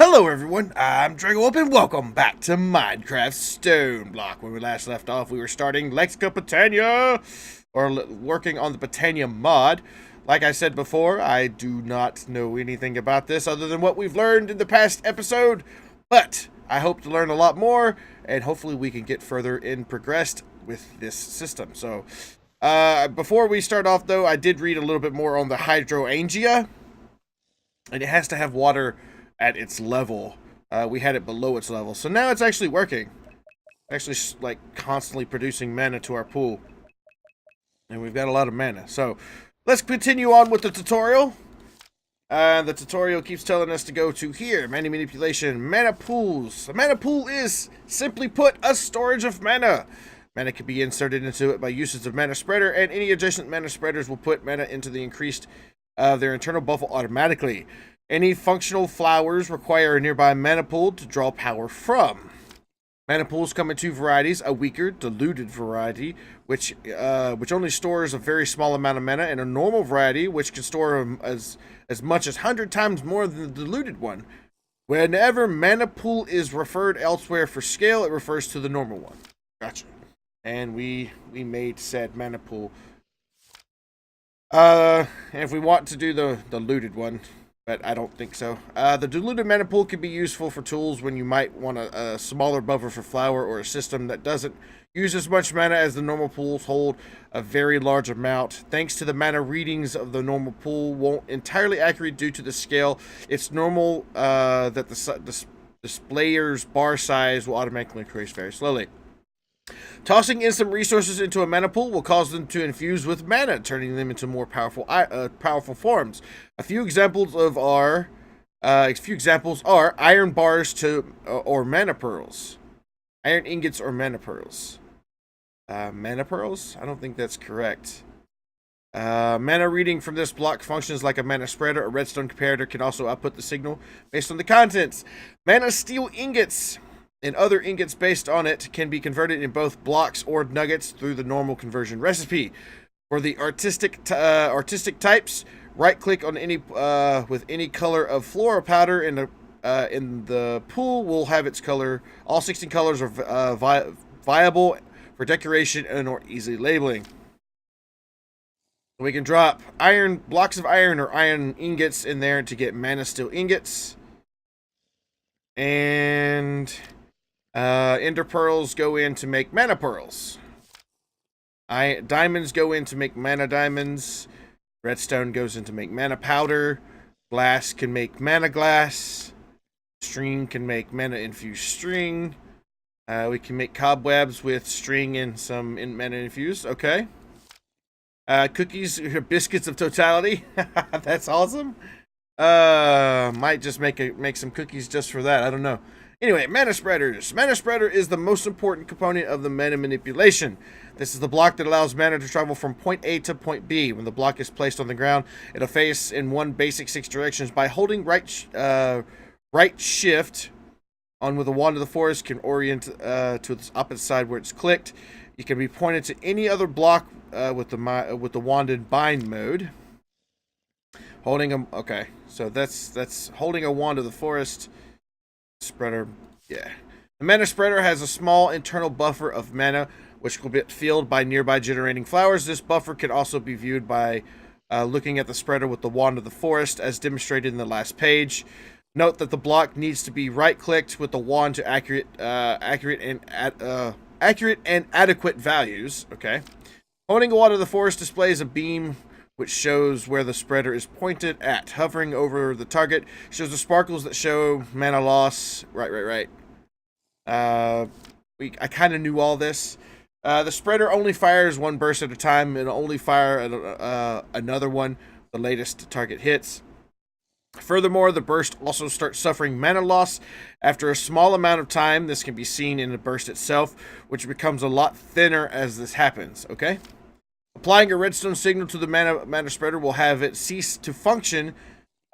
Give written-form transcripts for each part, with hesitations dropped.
Hello everyone, I'm Drago and welcome back to Minecraft StoneBlock. When we last left off, we were starting Lexica Botania, or working on the Botania mod. Like I said before, I do not know anything about this other than what we've learned in the past episode, but I hope to learn a lot more, and hopefully we can get further in progressed with this system. So, before we start off though, I did read a little bit more on the Hydrangeia, and it has to have water at its level. We had it below its level, so now it's actually working. Actually, like, constantly producing mana to our pool. And we've got a lot of mana. So, let's continue on with the tutorial. The tutorial keeps telling us to go to here. Mana manipulation, mana pools. A mana pool is, simply put, a storage of mana. Mana can be inserted into it by usage of mana spreader, and any adjacent mana spreaders will put mana into the increased their internal buffer automatically. Any functional flowers require a nearby mana pool to draw power from. Mana pools come in two varieties: a weaker, diluted variety, which only stores a very small amount of mana, and a normal variety, which can store as much as 100 times more than the diluted one. Whenever mana pool is referred elsewhere for scale, it refers to the normal one. Gotcha. And we made said mana pool. And if we want to do the diluted one, but I don't think so. The diluted mana pool can be useful for tools when you might want a smaller buffer for flower, or a system that doesn't use as much mana as the normal pools hold a very large amount. Thanks to the mana readings of the normal pool won't entirely accurate due to the scale. It's normal that the displayer's bar size will automatically increase very slowly. Tossing in some resources into a mana pool will cause them to infuse with mana, turning them into more powerful forms. A few examples are iron bars or mana pearls, iron ingots or mana pearls. Mana pearls? I don't think that's correct. Mana reading from this block functions like a mana spreader. A redstone comparator can also output the signal based on the contents. Mana steel ingots and other ingots based on it can be converted in both blocks or nuggets through the normal conversion recipe. For the artistic types, right-click on any with any color of flora powder in the pool will have its color. All 16 colors are viable for decoration and or easy labeling. We can drop blocks of iron or iron ingots in there to get mana steel ingots. And ender pearls go in to make mana pearls. Diamonds go in to make mana diamonds. Redstone goes in to make mana powder. Glass can make mana glass. String can make mana infused string. We can make cobwebs with string and some mana infused. Okay. Cookies are biscuits of totality. That's awesome. Might just make some cookies just for that. I don't know. Anyway, mana spreaders. Mana spreader is the most important component of the mana manipulation. This is the block that allows mana to travel from point A to point B. When the block is placed on the ground, it'll face in one basic 6 directions. By holding right shift on with the wand of the forest, can orient to its opposite side where it's clicked. You can be pointed to any other block with the wand in bind mode. Okay, so that's holding a wand of the forest. Spreader, yeah. The mana spreader has a small internal buffer of mana, which will be filled by nearby generating flowers. This buffer can also be viewed by looking at the spreader with the wand of the forest, as demonstrated in the last page. Note that the block needs to be right-clicked with the wand to accurate and adequate values. Okay. Holding a wand of the forest displays a beam which shows where the spreader is pointed at. Hovering over the target shows the sparkles that show mana loss. Right. I kind of knew all this. The spreader only fires one burst at a time, and only fire another one the latest target hits. Furthermore, the burst also starts suffering mana loss after a small amount of time. This can be seen in the burst itself, which becomes a lot thinner as this happens. Okay. Applying a redstone signal to the mana spreader will have it cease to function.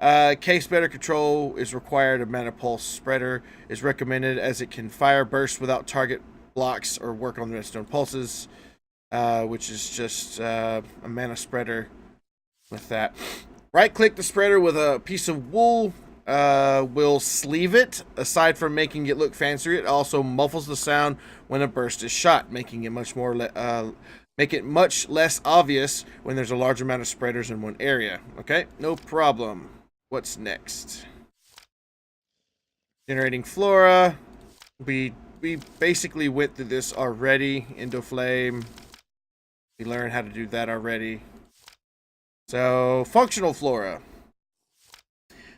Case better control is required. A mana pulse spreader is recommended, as it can fire bursts without target blocks or work on the redstone pulses, which is just a mana spreader with that. Right click the spreader with a piece of wool will sleeve it. Aside from making it look fancier, it also muffles the sound when a burst is shot, making it make it much less obvious when there's a large amount of spreaders in one area. Okay, no problem. What's next? Generating flora. We basically went through this already. Endoflame. We learned how to do that already. So, functional flora.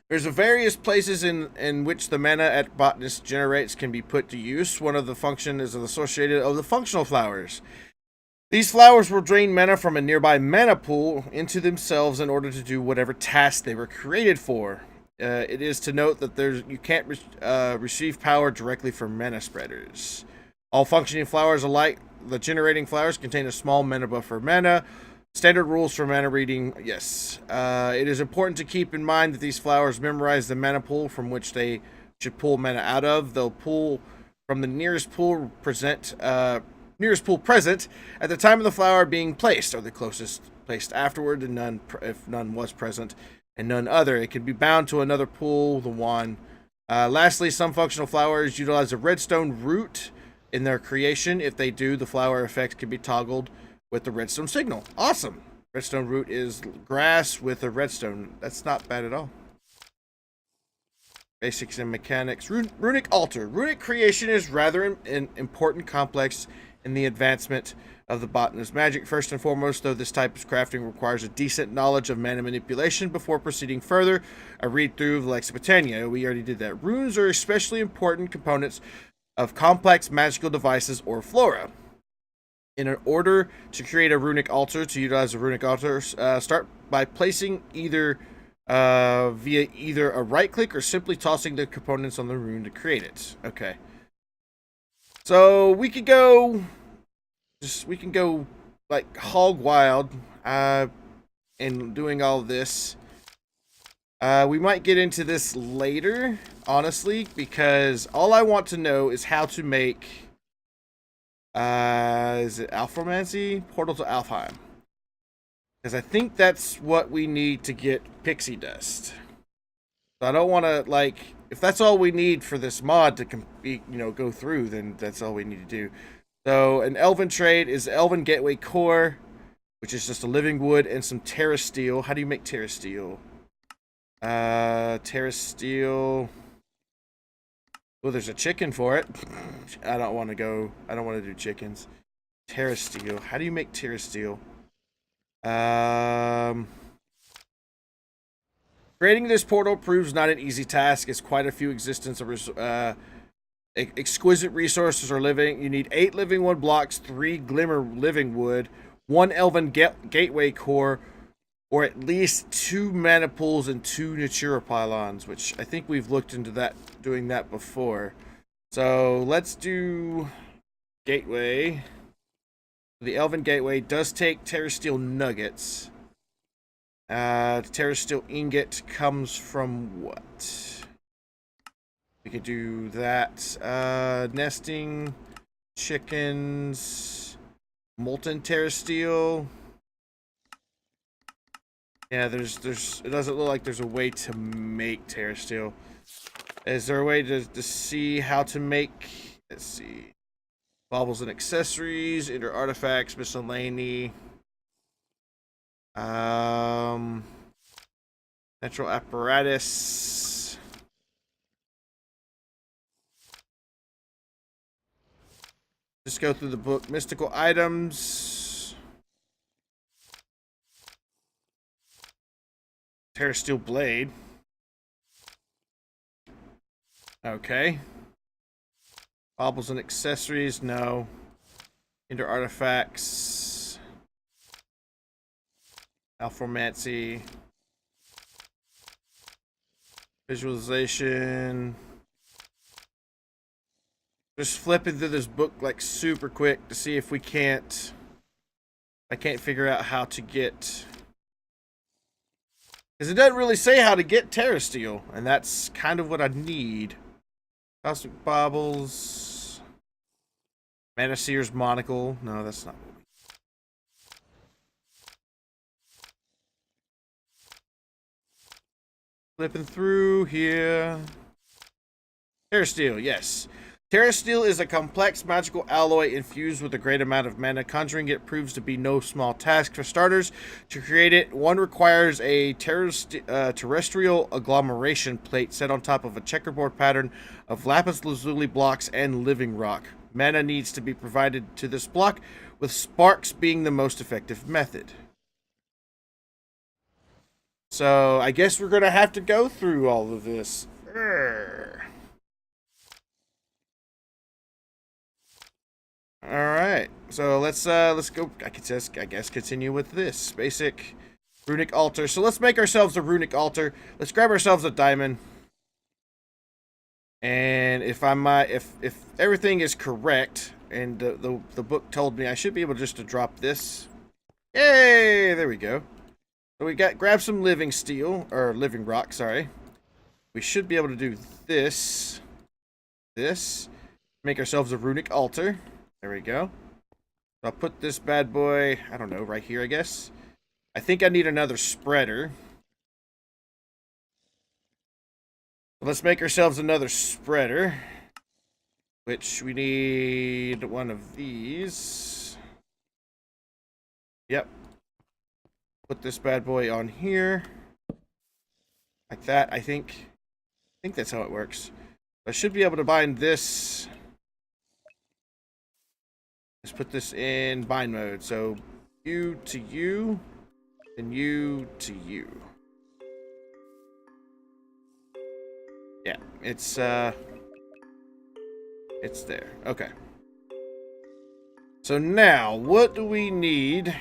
There's various places in which the mana at botanist generates can be put to use. One of the function is associated of the functional flowers. These flowers will drain mana from a nearby mana pool into themselves in order to do whatever task they were created for. It is to note that you can't receive power directly from mana spreaders. All functioning flowers alike, the generating flowers contain a small mana buff for mana. Standard rules for mana reading, yes. It is important to keep in mind that these flowers memorize the mana pool from which they should pull mana out of. They'll pull from the nearest pool present at the time of the flower being placed, or the closest placed afterward, and none if none was present, and none other. It can be bound to another pool, the one. Lastly, some functional flowers utilize a redstone root in their creation. If they do, the flower effect can be toggled with the redstone signal. Awesome. Redstone root is grass with a redstone. That's not bad at all. Basics and mechanics. Runic Altar. Runic creation is rather an important complex in the advancement of the botanist's magic. First and foremost, though, this type of crafting requires a decent knowledge of mana manipulation before proceeding further. I read through the Lex of Botania. We already did that. Runes are especially important components of complex magical devices or flora. In order to create a runic altar, to utilize a runic altar, start by placing either via either a right click or simply tossing the components on the rune to create it. Okay. So we can go like hog wild in doing all this. We might get into this later, honestly, because all I want to know is how to make is it Alphamancy? Portal to Alfheim. Because I think that's what we need to get pixie dust. So I don't want to, like, if that's all we need for this mod to go through, then that's all we need to do. So an elven trade is Elven Gateway core, which is just a living wood and some terra steel. How do you make terra steel? Terra steel. Oh, there's a chicken for it. I don't want to do chickens. Terra steel. How do you make terra steel? Creating this portal proves not an easy task. It's quite a few existence of exquisite resources are living. You need 8 living wood blocks, 3 glimmer living wood, 1 elven gateway core, or at least 2 mana pools and 2 natura pylons, which I think we've looked into doing that before. So let's do gateway. The Elven Gateway does take terra steel nuggets. Terra steel ingot comes from what? We could do that. Nesting, chickens, molten terra steel. Yeah, it doesn't look like there's a way to make terra steel. Is there a way to see how to make, let's see, baubles and accessories, enter artifacts, miscellany, natural apparatus. Just go through the book. Mystical items. Terra steel blade. Okay. Baubles and accessories, no. Enter artifacts. Alphamancy. Visualization. Just flipping through this book like super quick to see if I can't figure out how to get, because it doesn't really say how to get terra steel, and that's kind of what I need. Cosmic baubles. Mana Seer's monocle. No, that's not what we need. Flipping through here. Terra Steel, yes. Terra Steel is a complex magical alloy infused with a great amount of mana. Conjuring it proves to be no small task. For starters, to create it, one requires a terrestrial agglomeration plate set on top of a checkerboard pattern of Lapis Lazuli blocks and living rock. Mana needs to be provided to this block, with sparks being the most effective method. So, I guess we're going to have to go through all of this. Alright, so let's go, I guess continue with this. Basic Runic Altar. So let's make ourselves a Runic Altar. Let's grab ourselves a diamond. And if everything is correct, and the book told me I should be able just to drop this. Yay! There we go. So we grab some living steel, or living rock, sorry. We should be able to do this. Make ourselves a Runic Altar. There we go. So I'll put this bad boy, I don't know, right here, I guess. I think I need another spreader. Let's make ourselves another spreader. Which we need one of these. Yep. Put this bad boy on here. Like that, I think. I think that's how it works. I should be able to bind this. Let's put this in bind mode. So you to you, and you to you. Yeah, it's there. Okay. So now, what do we need?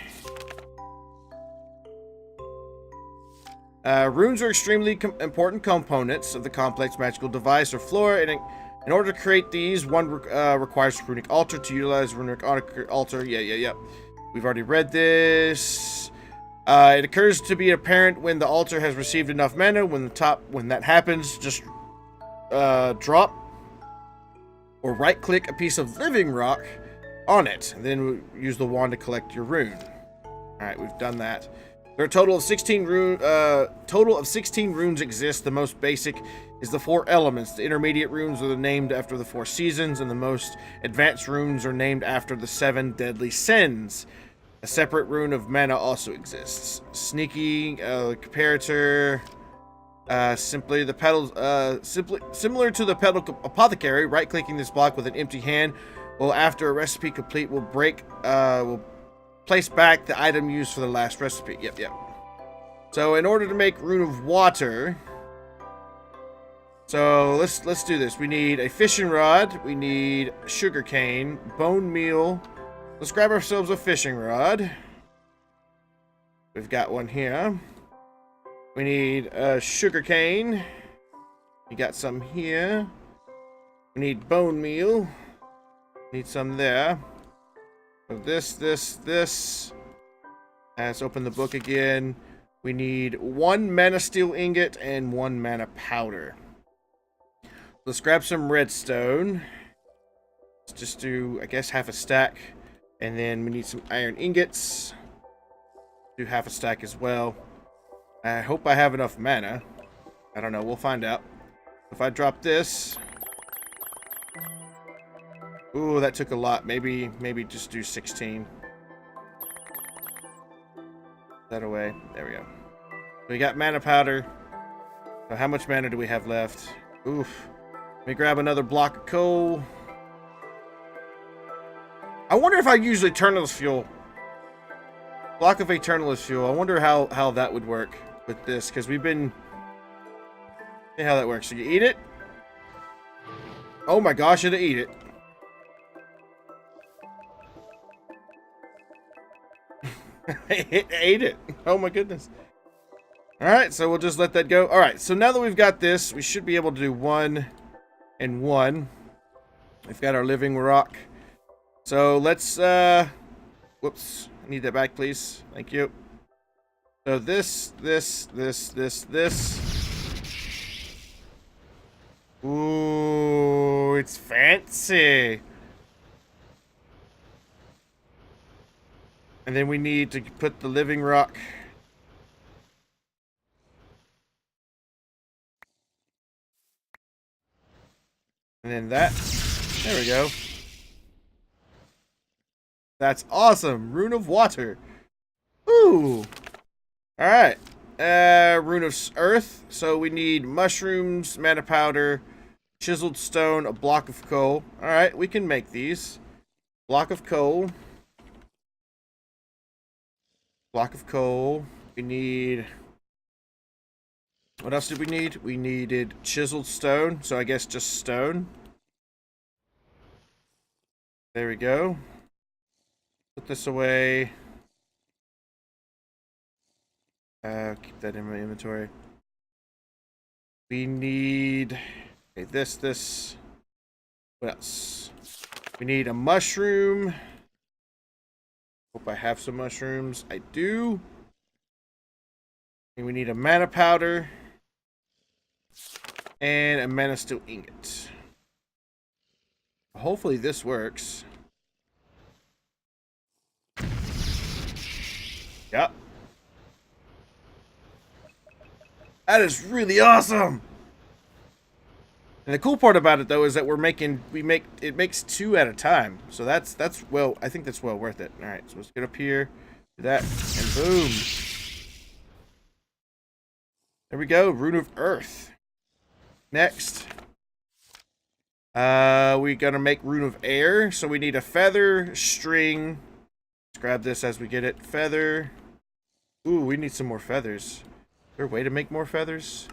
Runes are extremely important components of the complex magical device or floor, and in order to create these, one requires Runic Altar. To utilize Runic Altar, yeah. We've already read this. It occurs to be apparent when the altar has received enough mana. When that happens, just drop or right-click a piece of living rock on it. Then use the wand to collect your rune. All right, we've done that. There are a total of 16 runes exist. The most basic is the 4 elements. The intermediate runes are named after the 4 seasons, and the most advanced runes are named after the 7 deadly sins. A separate rune of mana also exists. Sneaky, comparator, similar to the pedal apothecary. Right-clicking this block with an empty hand will, after a recipe complete, will place back the item used for the last recipe. Yep. So in order to make Rune of Water, so let's do this. We need a fishing rod. We need sugarcane, bone meal. Let's grab ourselves a fishing rod. We've got one here. We need sugarcane. We got some here. We need bone meal. Need some there. So this. Let's open the book again. We need 1 mana steel ingot and 1 mana powder. Let's grab some redstone. Let's just do, I guess, half a stack. And then we need some iron ingots. Do half a stack as well. I hope I have enough mana. I don't know, we'll find out. If I drop this... Ooh, that took a lot. Maybe just do 16. That away. There we go. We got mana powder. So how much mana do we have left? Oof. Let me grab another block of coal. I wonder if I use Eternalist fuel. Block of Eternalist fuel. I wonder how that would work with this, because we've been... See how that works. So you eat it. Oh my gosh, it'll eat it. It ate it. Oh my goodness. Alright, so we'll just let that go. Alright, so now that we've got this, we should be able to do 1 and 1. We've got our living rock. So let's, whoops. I need that back, please. Thank you. So this. Ooh, it's fancy. And then we need to put the living rock. And then that. There we go. That's awesome. Rune of Water. Ooh. Alright. Rune of Earth. So we need mushrooms, mana powder, chiseled stone, a block of coal. Alright, we can make these. Block of coal. Block of coal. We need... What else did we need? We needed chiseled stone. So I guess just stone. There we go. Put this away. Keep that in my inventory. We need... Okay, this. What else? We need a mushroom. Hope I have some mushrooms. I do. And we need a mana powder. And a mana steel ingot. Hopefully this works. Yep. That is really awesome. And the cool part about it though is that it makes 2 at a time. So that's well, I think that's well worth it. All right, so let's get up here, do that, and boom. There we go, Rune of Earth. Next, we gotta make Rune of Air. So we need a feather, string. Let's grab this as we get it. Feather. Ooh, we need some more feathers. Is there a way to make more feathers?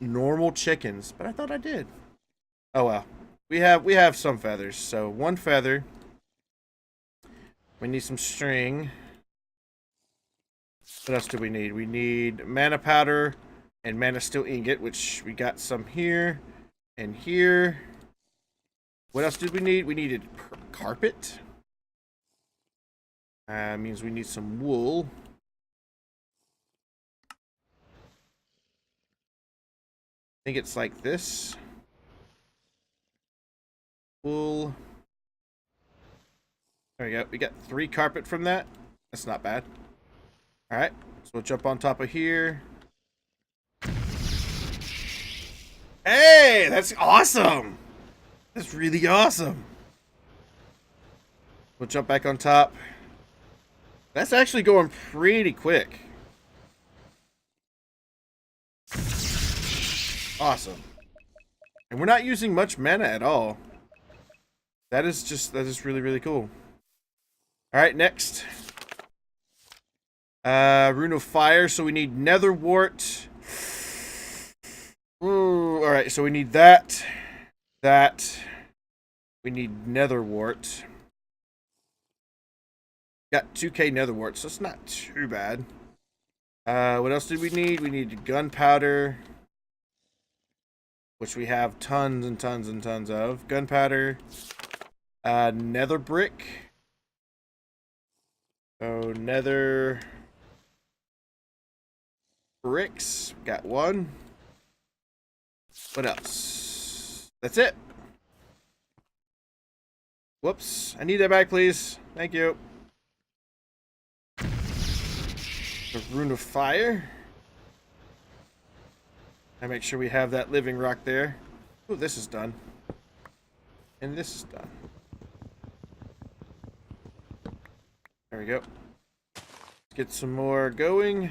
Normal chickens, but I thought I did. Oh well. We have some feathers. So 1 feather. We need some string. What else do we need? We need mana powder and mana steel ingot, which we got some here and here. What else did we need? We needed carpet. Means we need some wool. I think it's like this. Wool. There we go. We got 3 carpet from that. That's not bad. Alright, so we'll jump on top of here. Hey, that's awesome! That's really awesome. We'll jump back on top. That's actually going pretty quick. Awesome. And we're not using much mana at all. That is really, really cool. Alright, next. Rune of Fire, so we need nether wart. Alright, so we need that. We need nether wart. Got 2k nether wart, so it's not too bad. What else did we need? We needed gunpowder, which we have tons and tons and tons of. Gunpowder. Nether brick. So nether bricks. Got 1. What else? That's it. Whoops. I need that back, please. Thank you. The Rune of Fire. I make sure we have that living rock there. Oh, this is done. And this is done. There we go. Let's get some more going.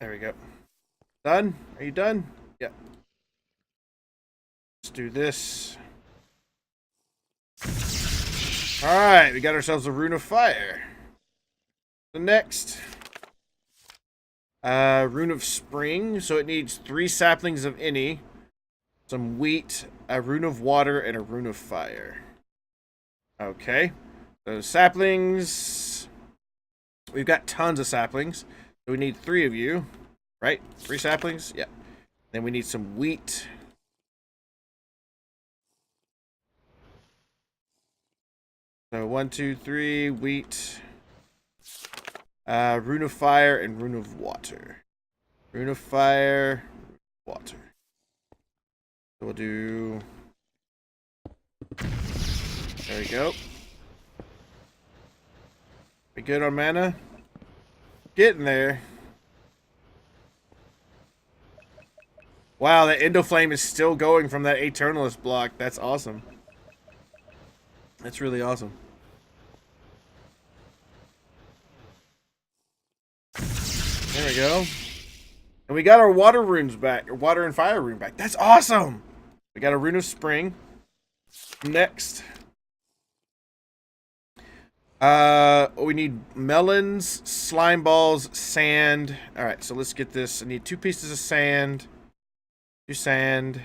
There we go. Done? Are you done? Yep. Let's do this. Alright, we got ourselves a Rune of Fire. The next. Rune of Spring. So it needs 3 saplings of any. Some wheat, a Rune of Water, and a Rune of Fire. Okay. So saplings. We've got tons of saplings. So we need 3 of you. Right? 3 saplings? Yeah. Then we need some wheat. So 1, 2, 3, wheat. Rune of Fire and Rune of Water. Rune of Fire, water. So we'll do There we go. We good on mana? Getting there. Wow, that Endoflame is still going from that Eternalist block. That's awesome. That's really awesome. There we go. And we got our water runes back, or water and fire rune back. That's awesome! We got a Rune of Spring. Next. We need melons, slime balls, sand. Alright, so let's get this. I need 2 pieces of sand. 2 sand.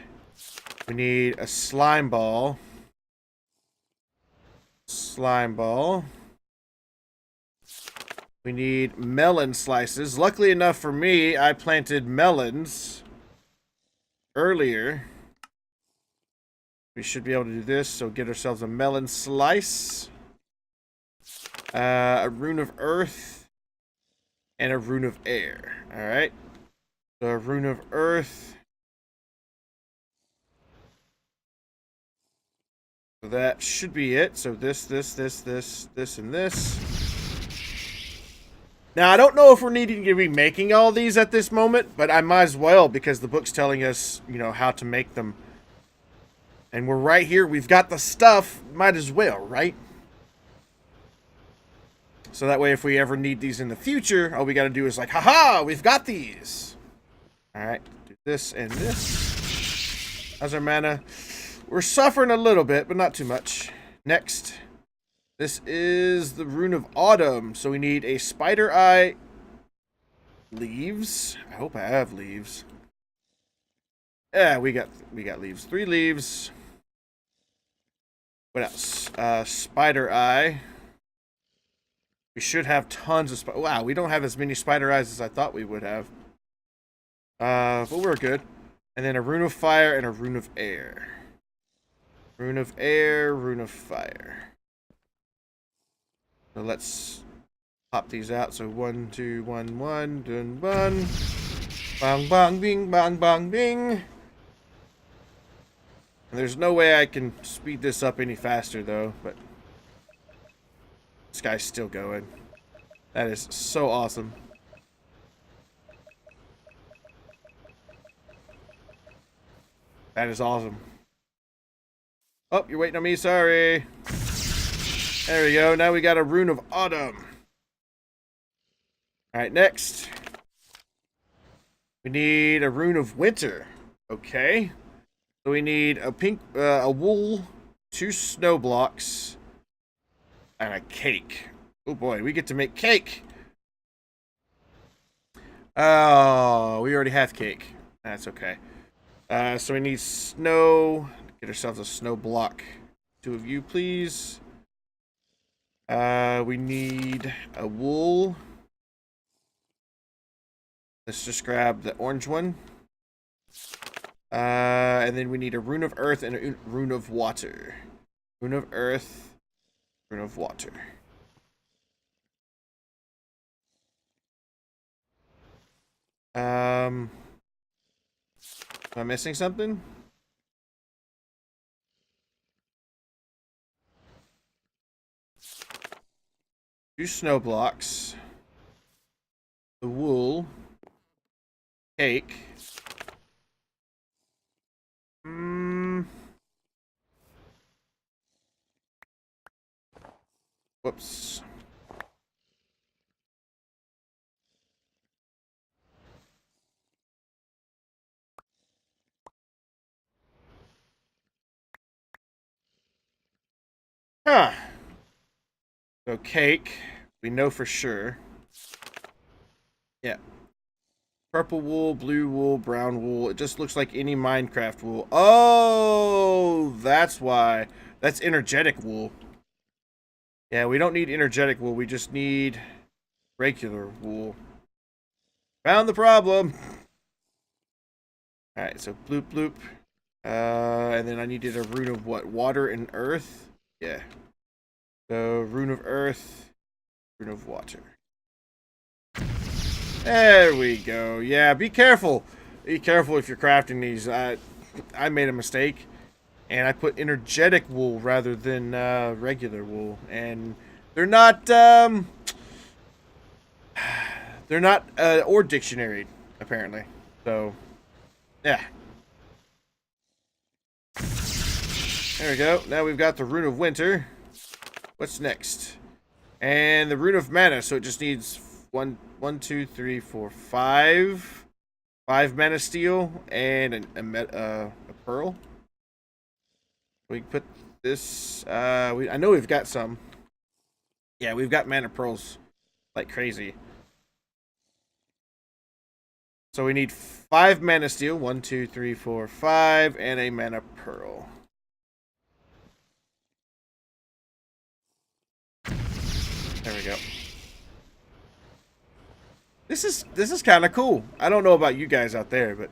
We need a slime ball. Slime ball. We need melon slices. Luckily enough for me, I planted melons earlier. We should be able to do this, so get ourselves a melon slice. A Rune of Earth. And a Rune of Air. Alright. So a Rune of Earth. So that should be it. So this, and this. Now, I don't know if we're needing to be making all these at this moment, but I might as well because the book's telling us, you know, how to make them. And we're right here. We've got the stuff. Might as well, right? So that way, if we ever need these in the future, all we got to do is like, haha, we've got these. All right, do this and this. How's our mana? We're suffering a little bit, but not too much. Next. This is the Rune of Autumn, so we need a spider eye, leaves. I hope I have leaves. Yeah, we got leaves. 3 leaves. What else? Spider eye. We should have tons of wow, we don't have as many spider eyes as I thought we would have. But we're good. And then a Rune of Fire and a Rune of Air. Rune of Air, Rune of Fire. So let's pop these out. So 1, 2, 1, 1, dun, 1. Bang, bang, bing, bang, bang, bing. And there's no way I can speed this up any faster, though. But this guy's still going. That is so awesome. That is awesome. Oh, you're waiting on me. Sorry. There we go. Now we got a Rune of Autumn. Alright, next. We need a Rune of Winter. Okay. So we need a pink, a wool, 2 snow blocks, and a cake. Oh boy, we get to make cake. Oh, we already have cake. That's okay. So we need snow. Get ourselves a snow block. 2 of you, please. We need a wool. Let's just grab the orange one. And then we need a Rune of Earth and a Rune of Water. Rune of Earth, Rune of Water. Am I missing something? Two snow blocks. The wool. Cake. Whoops. Huh. So cake, we know for sure. Yeah. Purple wool, blue wool, brown wool. It just looks like any Minecraft wool. Oh, that's why. That's energetic wool. Yeah, we don't need energetic wool. We just need regular wool. Found the problem. Alright, so bloop bloop. And then I needed a Rune of what? Water and Earth? Yeah. So, Rune of Earth, Rune of Water. There we go. Yeah, be careful. Be careful if you're crafting these. I made a mistake. And I put energetic wool rather than regular wool. And they're not or dictionary apparently. So yeah. There we go. Now we've got the Rune of Winter. What's next? And the Rune of Mana. So it just needs one, 5 mana steel and a pearl. We can put this. I know we've got some. Yeah, we've got mana pearls like crazy. So we need 5 mana steel. 1, 2, 3, 4, 5, and a mana pearl. There we go. This is kind of cool. I don't know about you guys out there, but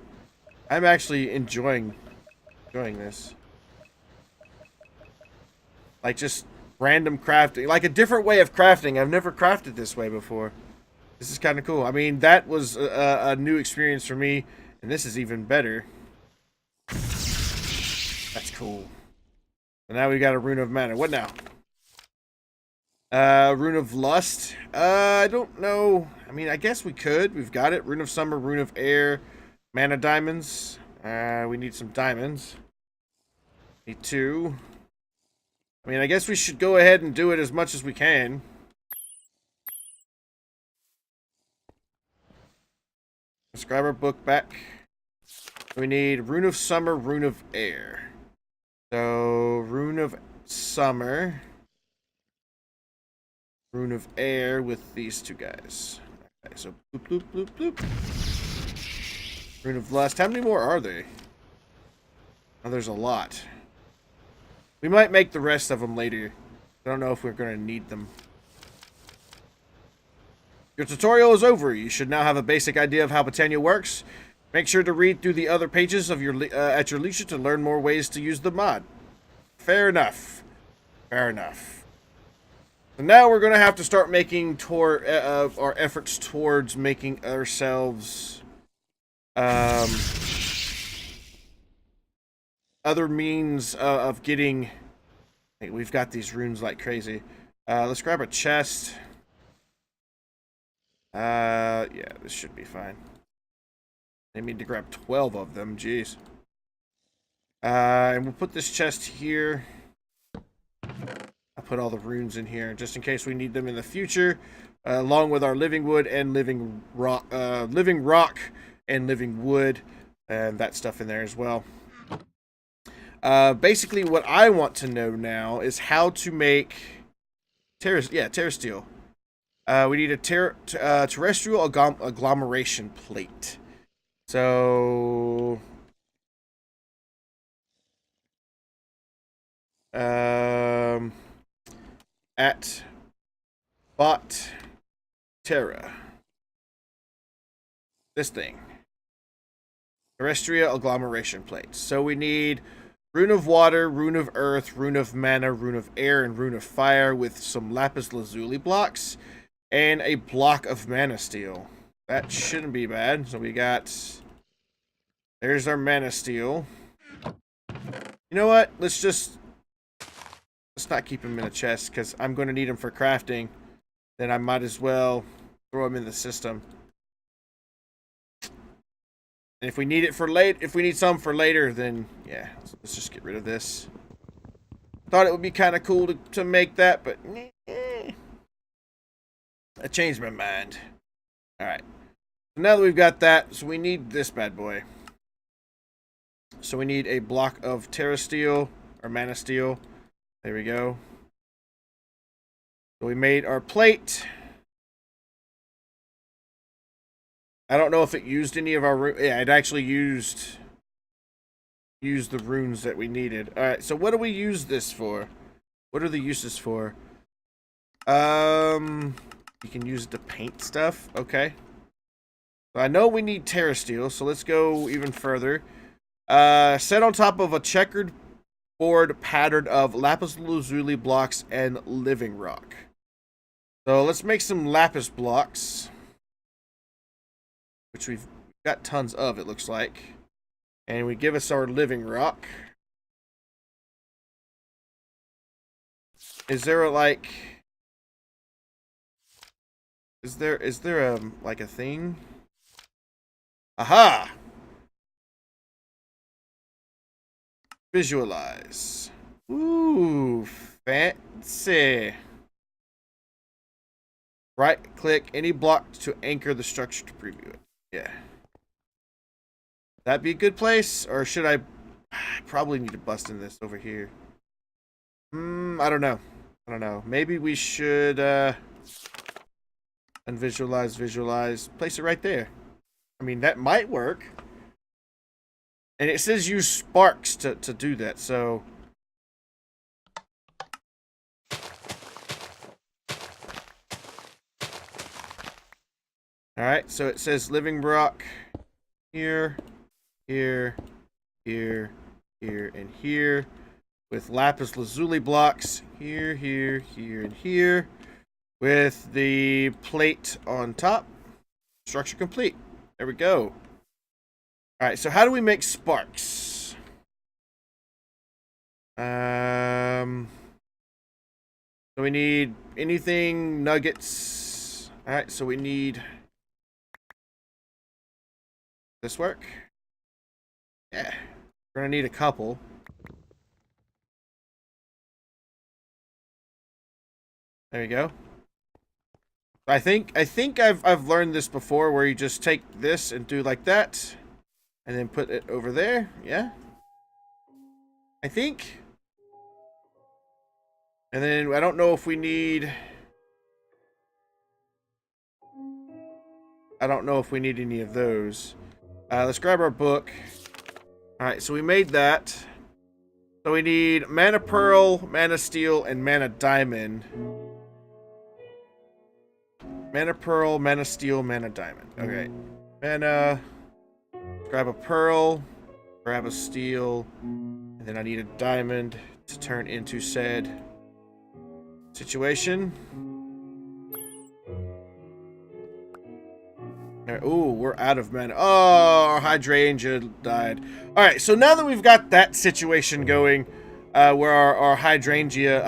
I'm actually enjoying this. Like just random crafting, like a different way of crafting. I've never crafted this way before. This is kind of cool. I mean, that was a new experience for me, and this is even better. That's cool. So now we got a Rune of Mana. What now? Rune of Lust. I don't know. I mean, I guess we could. We've got it. Rune of Summer, Rune of Air, Mana Diamonds. We need some diamonds. Need 2. I mean, I guess we should go ahead and do it as much as we can. Let's grab our book back. We need Rune of Summer, Rune of Air. So, Rune of Summer. Rune of Air with these 2 guys. Okay, so bloop, bloop, bloop, bloop. Rune of Lust. How many more are there? Oh, there's a lot. We might make the rest of them later. I don't know if we're going to need them. Your tutorial is over. You should now have a basic idea of how Botania works. Make sure to read through the other pages of your at your leisure to learn more ways to use the mod. Fair enough. Fair enough. So now we're going to have to start making our efforts towards making ourselves other means of getting. Hey, we've got these runes like crazy. Let's grab a chest. Yeah, this should be fine. I need to grab 12 of them. Jeez. And we'll put this chest here. I'll put all the runes in here just in case we need them in the future, along with our living wood and living rock and living wood, and that stuff in there as well. Basically, what I want to know now is how to make terrasteel. We need a terrestrial agglomeration plate. So, at Botterra. This thing. Terrestrial agglomeration plates. So we need Rune of Water, Rune of Earth, Rune of Mana, Rune of Air, and Rune of Fire with some Lapis Lazuli blocks and a block of Mana Steel. That shouldn't be bad. So we got... There's our Mana Steel. You know what? Let's not keep him in a chest, because I'm going to need him for crafting. Then I might as well throw him in the system. And if we need it for if we need some for later, then yeah, let's just get rid of this. Thought it would be kind of cool to make that, but I changed my mind. All right. So now that we've got that, so we need this bad boy. So we need a block of terrasteel or mana steel. There we go. So we made our plate. I don't know if it used any of our... Yeah, it actually used the runes that we needed. Alright, so what do we use this for? What are the uses for? You can use it to paint stuff. Okay. So I know we need terrasteel, so let's go even further. Set on top of a checkered board pattern of lapis lazuli blocks and living rock. So let's make some lapis blocks, which we've got tons of, it looks like. And we give us our living rock. Is there a, like... Is there a, like a thing? Aha! Visualize. Ooh, fancy. Right-click any block to anchor the structure to preview it. Yeah. That'd be a good place, or should I probably need to bust in this over here? I don't know. I don't know. Maybe we should unvisualize, visualize, place it right there. I mean, that might work. And it says use sparks to do that, so... Alright, so it says living rock here, here, here, here, and here. With Lapis Lazuli blocks here, here, here, and here. With the plate on top. Structure complete. There we go. Alright, so how do we make sparks? So we need anything, nuggets. Alright, so we need... This work? Yeah. We're gonna need a couple. There you go. I think I've learned this before, where you just take this and do like that, and then put it over there. Yeah. I think. And then I don't know if we need. I don't know if we need any of those. Let's grab our book. All right, so we made that. So we need mana pearl, mana steel, and mana diamond. Mana pearl, mana steel, mana diamond. Okay. Mana. Grab a pearl. Grab a steel. And then I need a diamond to turn into said situation. Ooh, we're out of mana. Oh, our hydrangea died. Alright, so now that we've got that situation going, where our hydrangea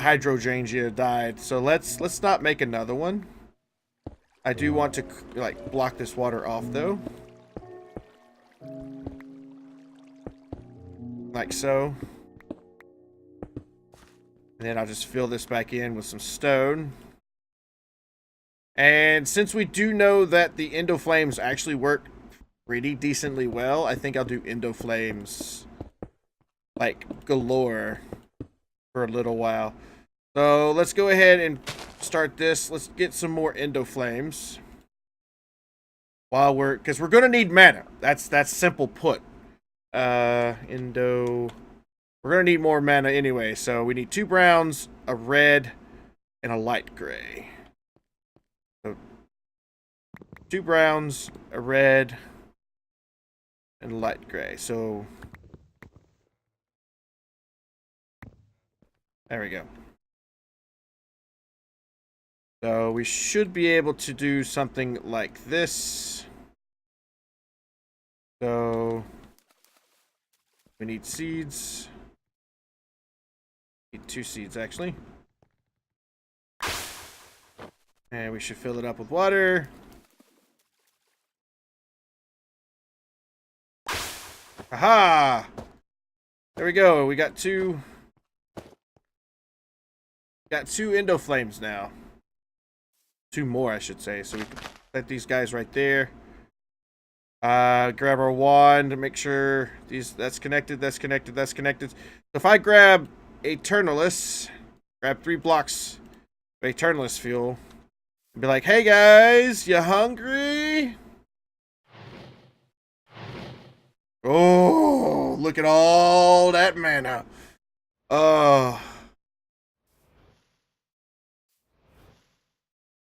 died, so let's not make another one. I do want to, like, block this water off, though. Like so. And then I'll just fill this back in with some stone. And since we do know that the Endoflames actually work pretty decently well, I think I'll do Endoflames, like, galore for a little while. So let's go ahead and start this. Let's get some more Endoflames. Because we're gonna need mana. That's simple put. We're gonna need more mana anyway. So we need 2 browns, a red, and a light gray. So 2 browns, a red, and a light gray. So there we go. So we should be able to do something like this. So we need seeds. Need 2 seeds actually. And we should fill it up with water. Aha! There we go. We got 2 Endoflames now. 2 more, I should say. So we can let these guys right there. Grab our wand to make sure that's connected, that's connected, that's connected. So if I grab Eternalis, grab 3 blocks of Eternalis fuel, and be like, hey guys, you hungry? Oh, look at all that mana. Oh.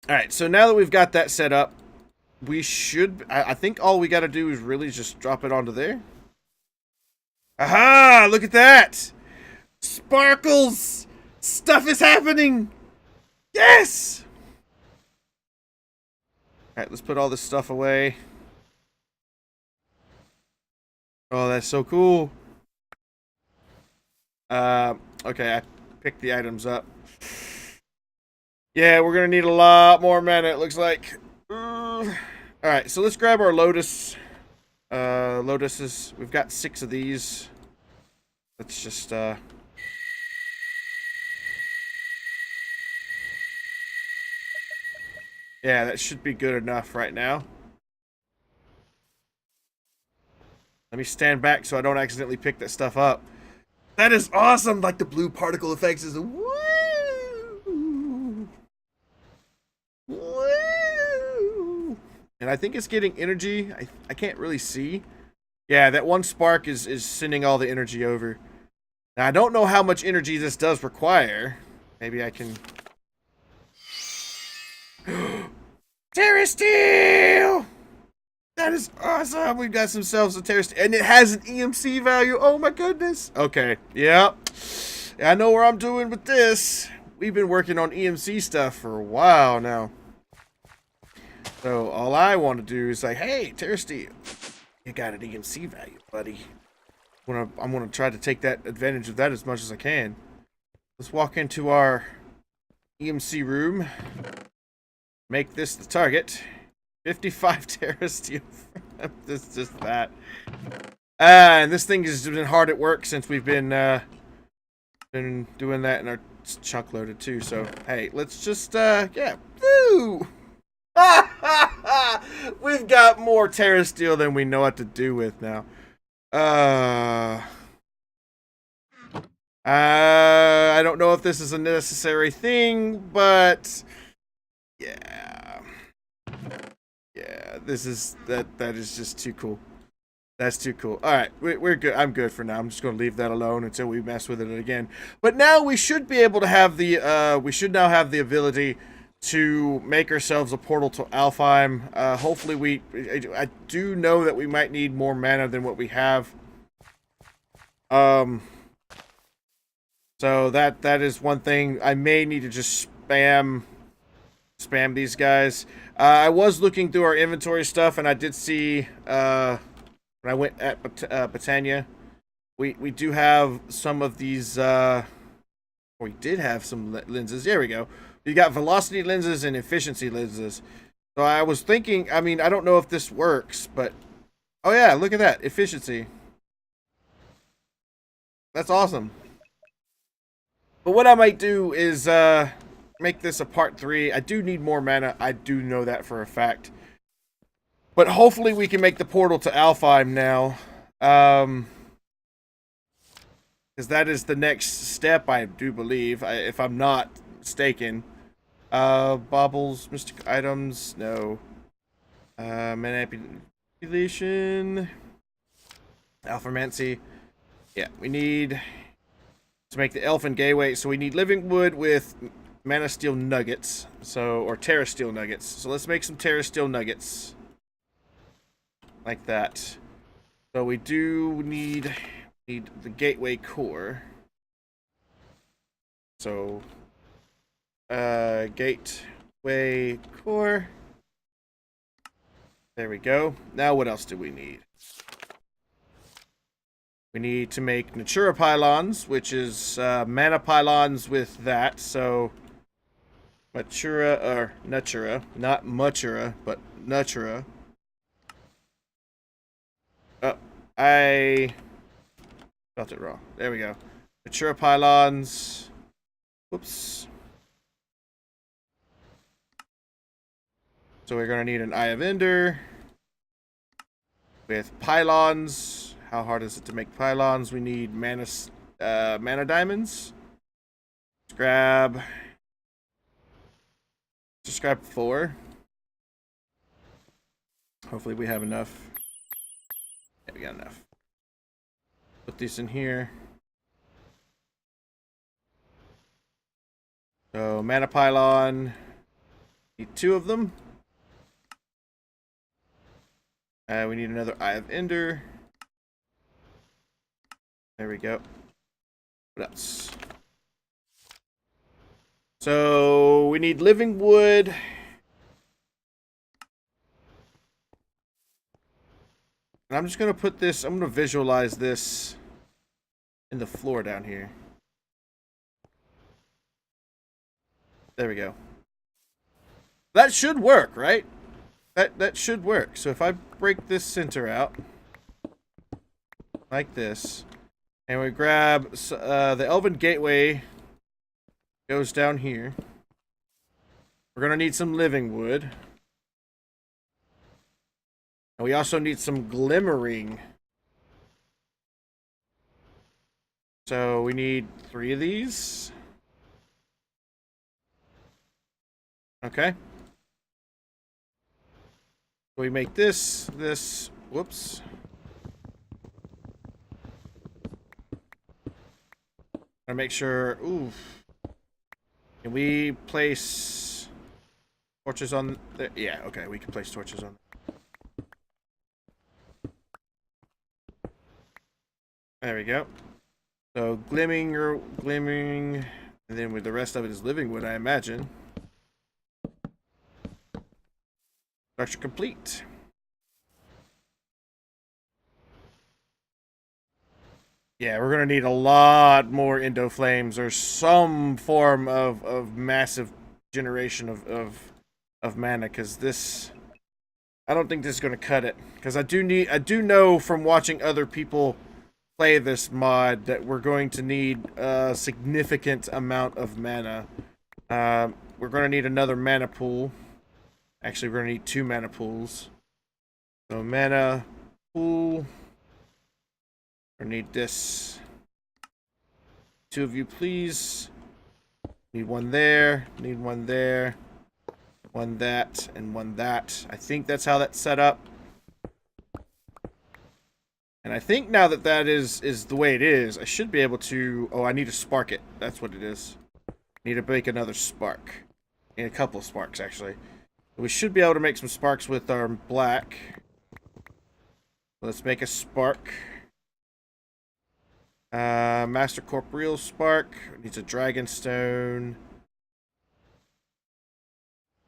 Alright, so now that we've got that set up, we should... I think all we gotta do is really just drop it onto there. Aha! Look at that! Sparkles! Stuff is happening! Yes! Alright, let's put all this stuff away. Oh, that's so cool. Okay, I picked the items up. Yeah, we're gonna need a lot more mana, it looks like. Alright, so let's grab our lotuses. We've got 6 of these. Let's just, yeah, that should be good enough right now. Let me stand back so I don't accidentally pick that stuff up. That is awesome! Like the blue particle effects is woo! Woo! And I think it's getting energy. I can't really see. Yeah, that one spark is sending all the energy over. Now, I don't know how much energy this does require. Maybe I can... Terra Steel! That is awesome! We've got ourselves a Terra Steel. And it has an EMC value. Oh my goodness. Okay, yep. I know where I'm doing with this. We've been working on EMC stuff for a while now. So all I want to do is like, hey, Terra Steel, you got an EMC value, buddy. I'm gonna try to take that advantage of that as much as I can. Let's walk into our EMC room. Make this the target. 55 Terra Steel. This just that. And this thing has been hard at work since we've been doing that, and our chunk loaded too. So hey, let's just yeah. Woo! We've got more Terra Steel than we know what to do with now. I don't know if this is a necessary thing, but yeah, this is that is just too cool. That's too cool. All right, we're good. I'm good for now. I'm just going to leave that alone until we mess with it again. But now we should be able to have the we should now have the ability to make ourselves a portal to Alfheim. Hopefully I do know that we might need more mana than what we have. So that is one thing. I may need to just spam these guys. I was looking through our inventory stuff, and I did see when I went at Botania, we do have some of these. We did have some lenses. There we go. We got velocity lenses and efficiency lenses. So I was thinking, I mean, I don't know if this works, but oh yeah, look at that efficiency. That's awesome. But what I might do is make this a part 3. I do need more mana. I do know that for a fact. But hopefully we can make the portal to Alfheim now. Because that is the next step, I do believe, if I'm not mistaken. Baubles, mystic items, no. Manipulation. Alphamancy. Yeah, we need to make the Elven Gateway, so we need living wood with mana steel nuggets, or Terra Steel nuggets. So let's make some Terra Steel nuggets, like that. So we do need the Gateway core. So Gateway core. There we go. Now what else do we need? We need to make Natura Pylons, which is mana pylons with that. So Matura, or Natura, not Matura, but Natura. Oh, I spelled it wrong. There we go. Natura Pylons. Whoops. So we're going to need an Eye of Ender with Pylons. How hard is it to make Pylons? We need mana diamonds. Just grab 4. Hopefully we have enough. Yeah, we got enough. Put these in here. So mana pylon. Need 2 of them. We need another Eye of Ender. There we go. What else? So we need living wood. And I'm just going to put this, I'm going to visualize this in the floor down here. There we go. That should work, right? That should work. So if I break this center out like this, and we grab the Elven Gateway goes down here. We're gonna need some living wood. And we also need some glimmering. So we need 3 of these. Okay. We make this, whoops. Gotta make sure, ooh. Can we place torches on there? Yeah, okay, we can place torches on. There we go. So glimmering, and then with the rest of it is living wood, I imagine. Structure complete. Yeah, we're gonna need a lot more Indo Flames or some form of massive generation of mana, because this, I don't think this is gonna cut it. Because I do know from watching other people play this mod that we're going to need a significant amount of mana. We're gonna need another mana pool. Actually, we're gonna need 2 mana pools. So mana pool. I need this. 2 of you, please. Need 1 there. Need 1 there. 1 that, and 1 that. I think that's how that's set up. And I think now that that is the way it is, I should be able to... Oh, I need to spark it. That's what it is. Need to make another spark. Need a couple of sparks, actually. We should be able to make some sparks with our black. Let's make a spark. Master Corporeal Spark. Needs a Dragonstone.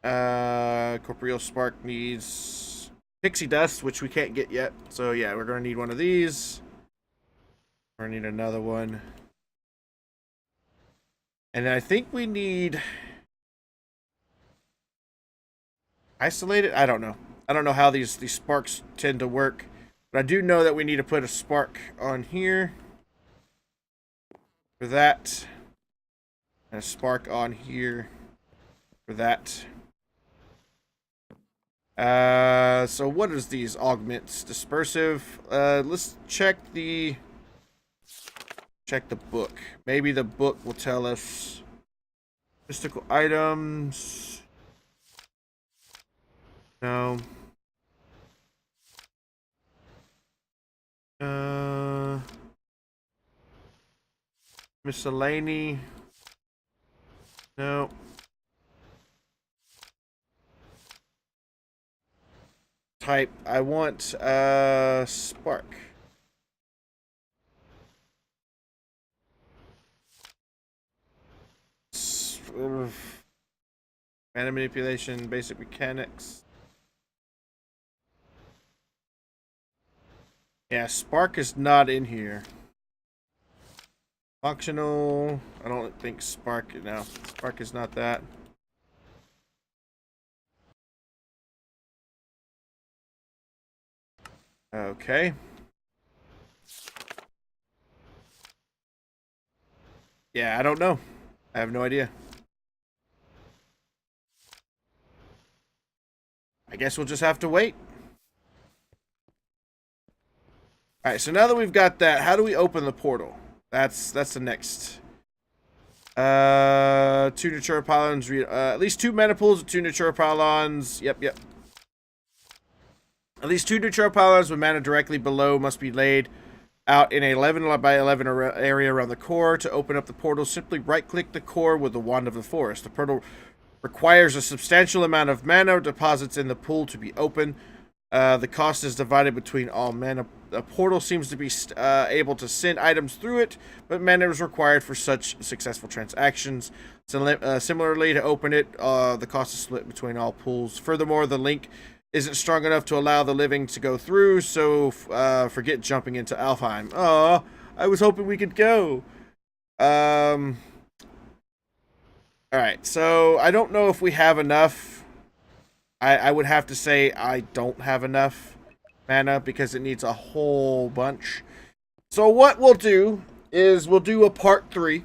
Corporeal Spark needs Pixie Dust, which we can't get yet. So yeah, we're going to need one of these. We're going to need another one. And I think we need... Isolated? I don't know. I don't know how these sparks tend to work. But I do know that we need to put a spark on here. For that. And a spark on here. For that. So what is these augments? Dispersive. Let's check the book. Maybe the book will tell us mystical items. No. Miscellany. No. Type. I want spark. Mana manipulation, basic mechanics. Yeah, spark is not in here. Functional. I don't think spark. No, spark is not that. Okay. Yeah, I don't know. I have no idea. I guess we'll just have to wait. Alright, so now that we've got that, how do we open the portal? That's the next. 2 Natura Pylons. At least 2 mana pools with 2 Natura Pylons. Yep. At least 2 Natura Pylons with mana directly below must be laid out in a 11 by 11 area around the core. To open up the portal, simply right-click the core with the Wand of the Forest. The portal requires a substantial amount of mana deposits in the pool to be open. The cost is divided between all mana. The portal seems to be able to send items through it, but mana is required for such successful transactions. So, similarly, to open it, the cost is split between all pools. Furthermore, the link isn't strong enough to allow the living to go through, so forget jumping into Alfheim. Oh, I was hoping we could go. Alright, so I don't know if we have enough I would have to say I don't have enough mana because it needs a whole bunch. So what we'll do is we'll do a part 3.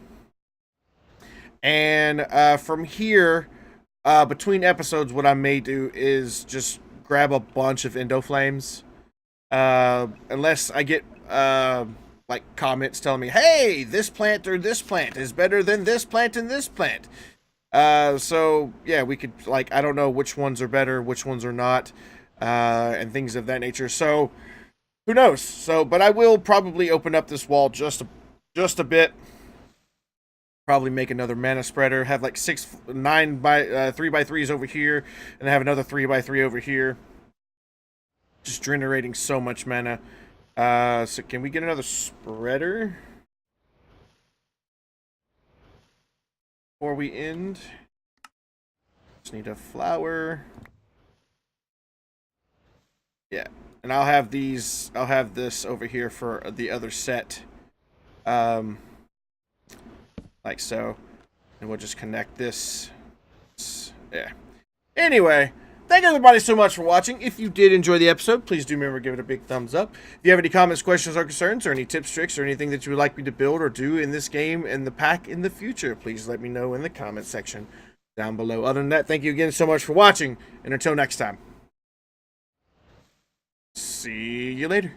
And from here, between episodes, what I may do is just grab a bunch of Endo Flames. Unless I get like comments telling me, hey, this plant or this plant is better than this plant and this plant. So yeah, we could, like, I don't know which ones are better, which ones are not, and things of that nature. So who knows? So, but I will probably open up this wall just a bit. Probably make another mana spreader. Have like 9 by 3x3s over here, and have another 3x3 over here. Just generating so much mana. So can we get another spreader before we end? Just need a flower. Yeah, and I'll have these. I'll have this over here for the other set. Like so, and we'll just connect this. Yeah. Anyway, thank everybody so much for watching. If you did enjoy the episode, please do remember to give it a big thumbs up. If you have any comments, questions, or concerns, or any tips, tricks, or anything that you would like me to build or do in this game and the pack in the future, please let me know in the comment section down below. Other than that, thank you again so much for watching, and until next time, see you later.